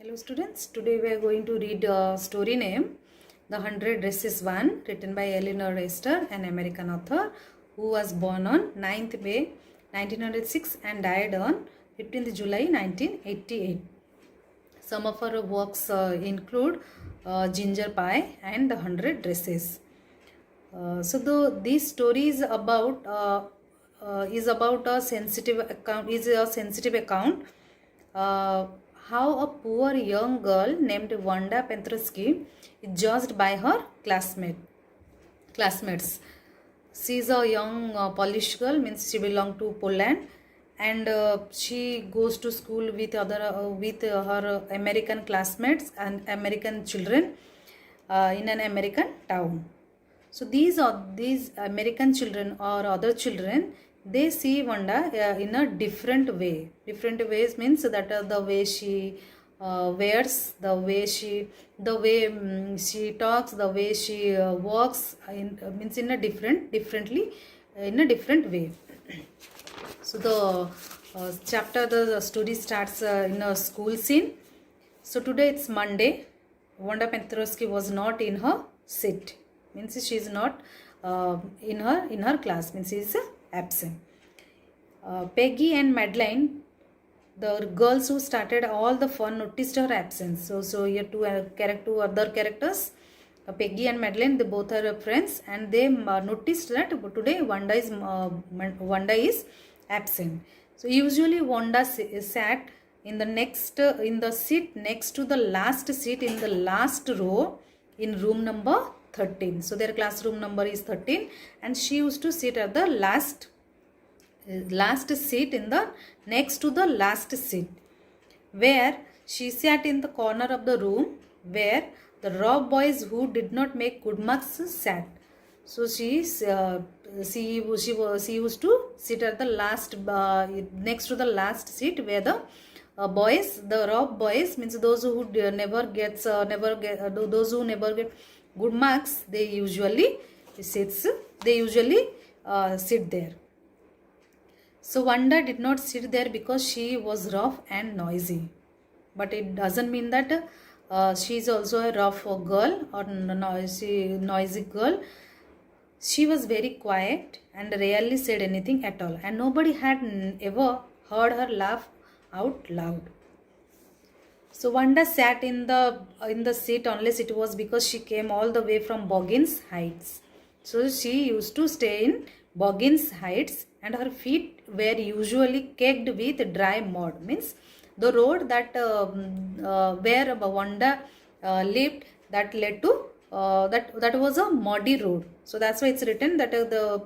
Hello students, today we are going to read a story name The 100 Dresses 1, written by Eleanor Esther, an American author who was born on 9th May 1906 and died on 15th July 1988. Some of her works include Ginger Pie and The 100 Dresses. This story is about a sensitive account. Uh, how a poor young girl named Wanda Petrosky is judged by her classmates. She is a young Polish girl, means she belongs to Poland, and she goes to school with her American classmates and American children in an American town. So these American children or other children, they see Wanda in a different way. Different ways means that the way she wears, the way she talks, the way she walks, means in a different way. So the story starts in a school scene. So today it's Monday. Wanda Petrosky was not in her seat. Means she is not in her class. Means she is absent. Peggy and Madeline, the girls who started all the fun, noticed her absence. So here two other characters, Peggy and Madeline, they both are friends, and they noticed that today Wanda is absent. So usually Wanda sat in the seat next to the last seat in the last row in room number 13. So their classroom number is 13, and she used to sit at the last seat in the next to the last seat, where she sat in the corner of the room where the rough boys who did not make good marks sat. So she used to sit at the last next to the last seat where the rough boys, means those who never get good marks, they usually sit there. So Wanda did not sit there because she was rough and noisy, but it doesn't mean that she is also a rough girl or noisy girl. She was very quiet and rarely said anything at all, and nobody had ever heard her laugh out loud. So Wanda sat in the seat unless it was because she came all the way from Boggins Heights. So she used to stay in Boggins Heights, and her feet were usually caked with dry mud. Means the road that where Wanda lived, that led to that was a muddy road. So that's why it's written that her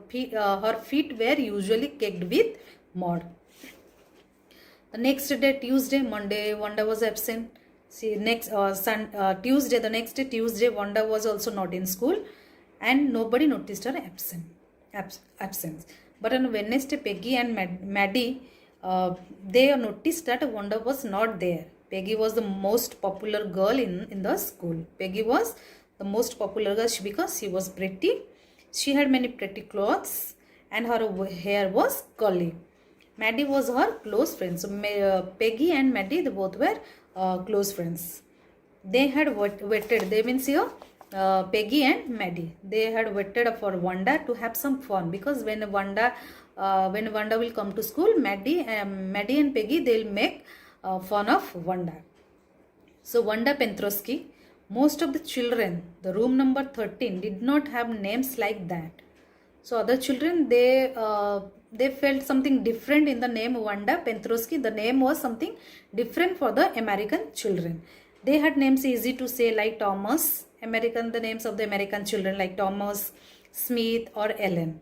feet were usually caked with mud. The next day, Tuesday, Monday, Wanda was absent. Tuesday, the next day, Tuesday, Wanda was also not in school, and nobody noticed her absence. But on Wednesday, Peggy and Maddie, they noticed that Wanda was not there. Peggy was the most popular girl in the school. Peggy was the most popular girl because she was pretty. She had many pretty clothes, and her hair was curly. Maddie was her close friend. So Peggy and Maddie, they both were close friends. They had waited. They means here Peggy and Maddie. They had waited for Wanda to have some fun, because when Wanda will come to school, Maddie and Peggy, they'll make fun of Wanda. So Wanda Petrosky, most of the children, the room number 13, did not have names like that. So other children, they felt something different in the name Wanda Petrosky. The name was something different for the American children. They had names easy to say, like Thomas. The names of the American children, like Thomas, Smith, or Ellen.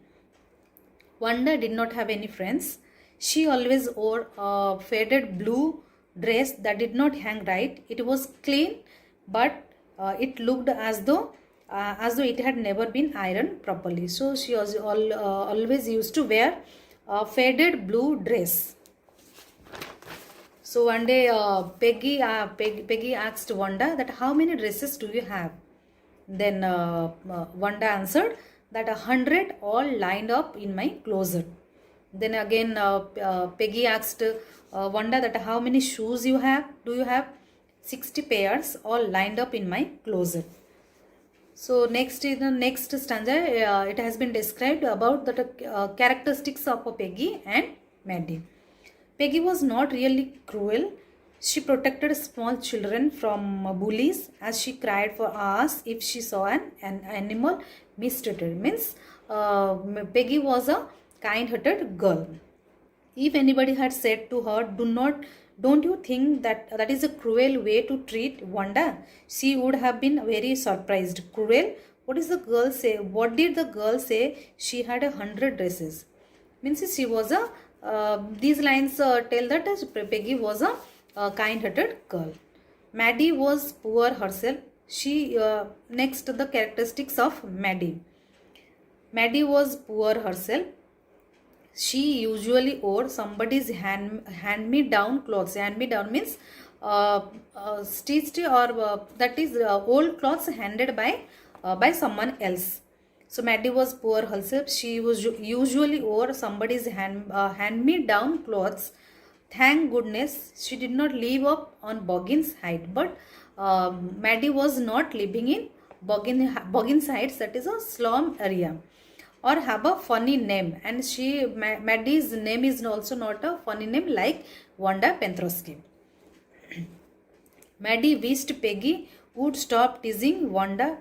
Wanda did not have any friends. She always wore a faded blue dress that did not hang right. It was clean, but it looked as though it had never been ironed properly. So she was always used to wear a faded blue dress. So one day Peggy asked Wanda that how many dresses do you have? Then Wanda answered that 100 all lined up in my closet. Then again Peggy asked Wanda that how many shoes do you have? 60 pairs all lined up in my closet. So next, in the next stanza, it has been described about the characteristics of Peggy and Maddie. Peggy was not really cruel. She protected small children from bullies as she cried for hours if she saw an animal mistreated. Means Peggy was a kind-hearted girl. If anybody had said to her, don't you think that is a cruel way to treat Wanda? She would have been very surprised. Cruel? What is the girl say? What did the girl say? She had 100 dresses. Means she was a, these lines tell that Peggy was a kind-hearted girl. Maddie was poor herself. She, next the characteristics of Maddie. Maddie was poor herself. She usually wore somebody's hand-me-down clothes. Hand-me-down means stitched or that is old clothes handed by someone else. So Maddie was poor herself. She was usually wore somebody's hand-me-down clothes. Thank goodness she did not live up on Boggins Heights. But Maddie was not living in Boggins Heights, that is a slum area, or have a funny name. And Maddie's name is also not a funny name like Wanda Pentrosky. Maddie wished Peggy would stop teasing Wanda.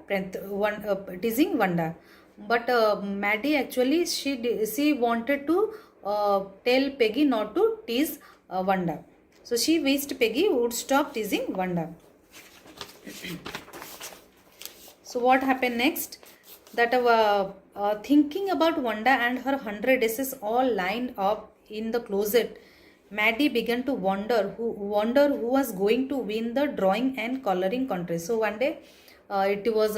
But Maddie actually she wanted to tell Peggy not to tease Wanda. So she wished Peggy would stop teasing Wanda. So what happened next? That thinking about Wanda and her 100 dresses all lined up in the closet, Maddie began to wonder who was going to win the drawing and coloring contest. So one day, it was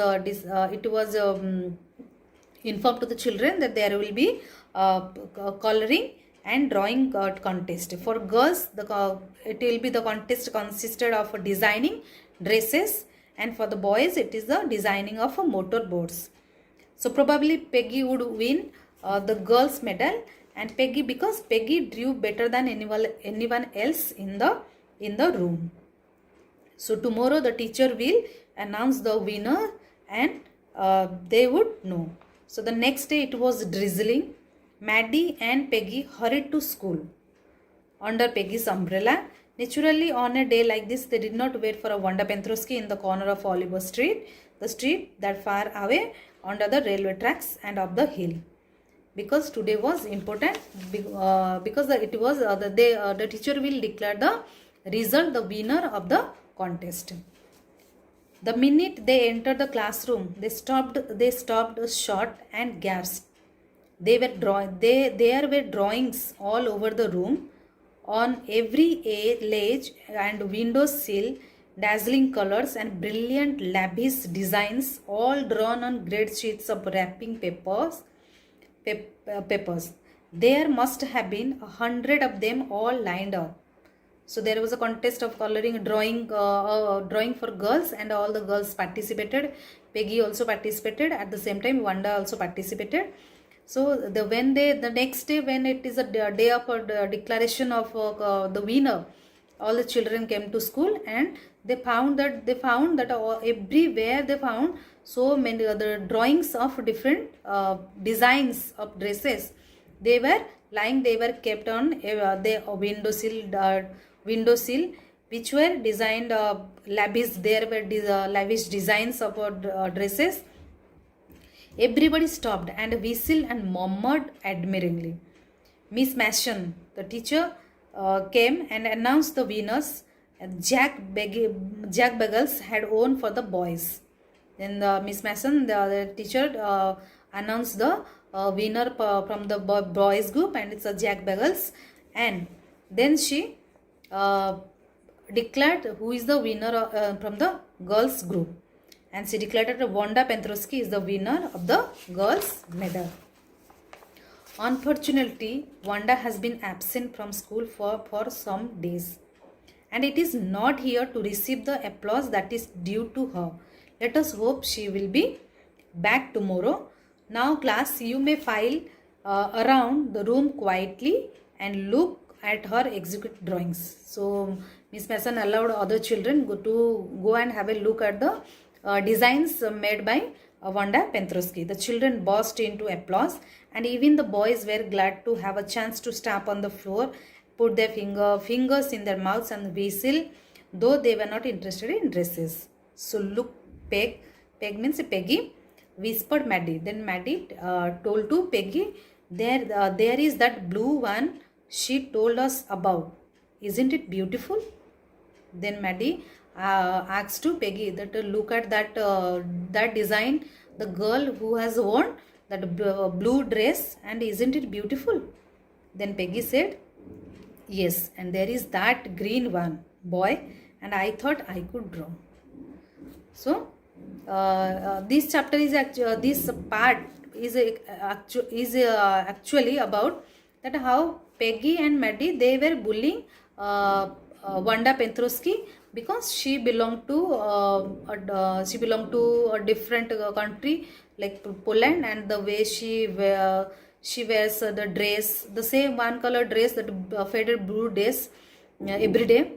informed to the children that there will be coloring and drawing contest. For girls, it will be the contest consisted of designing dresses, and for the boys, it is the designing of motorboats. So probably Peggy would win the girls' medal, and because Peggy drew better than anyone else in the room. So tomorrow the teacher will announce the winner, and they would know. So the next day it was drizzling. Maddie and Peggy hurried to school under Peggy's umbrella. Naturally, on a day like this, they did not wait for a Wanda Pentrosky in the corner of Oliver Street, the street that far away under the railway tracks and up the hill. Because today was important, because it was the teacher will declare the result, the winner of the contest. The minute they entered the classroom, they stopped short and gasped. There were drawings all over the room, on every ledge and window sill, dazzling colors and brilliant lavish designs, all drawn on great sheets of wrapping papers. There must have been 100 of them all lined up. So there was a contest of coloring, drawing for girls, and all the girls participated. Peggy also participated. At the same time, Wanda also participated. So the next day, when it is a day of a declaration of the winner, all the children came to school, and they found that everywhere they found so many other drawings of different designs of dresses. They were lying. They were kept on the windowsill, which were designed lavish. There were lavish designs of dresses. Everybody stopped and whistled and murmured admiringly. Miss Mason, the teacher, came and announced the winners. Jack Bagels had won for the boys. Then Miss Mason, the teacher, announced the winner from the boys group, and it's a Jack Bagels. And then she declared who is the winner from the girls group. And she declared that Wanda Pentrosky is the winner of the girls' medal. Unfortunately, Wanda has been absent from school for some days, and it is not here to receive the applause that is due to her. Let us hope she will be back tomorrow. Now, class, you may file around the room quietly and look at her executed drawings. So Miss Mason allowed other children to go and have a look at the designs made by Wanda Pentrosky. The children burst into applause, and even the boys were glad to have a chance to stamp on the floor, put their fingers in their mouths and whistle, though they were not interested in dresses. So look, Peg means Peggy, whispered Maddie. Then Maddie told to Peggy, there is that blue one she told us about. Isn't it beautiful? Then Maddie asked to Peggy that look at that design, the girl who has worn that blue dress, and isn't it beautiful? Then Peggy said, yes, and there is that green one, boy, and I thought I could draw. So this chapter is this part is actually about that how Peggy and Maddie, they were bullying Wanda Pentrosky because she belonged to a different country like Poland, and the way she wears the dress, the same one color dress, that faded blue dress every day,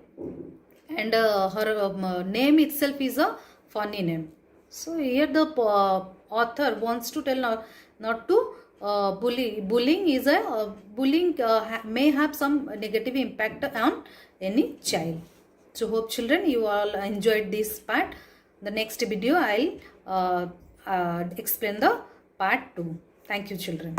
and her name itself is a funny name. So here the author wants to tell not to bully. Bullying is bullying may have some negative impact on any child. So hope children you all enjoyed this part. The next video I'll explain the part 2. Thank you children.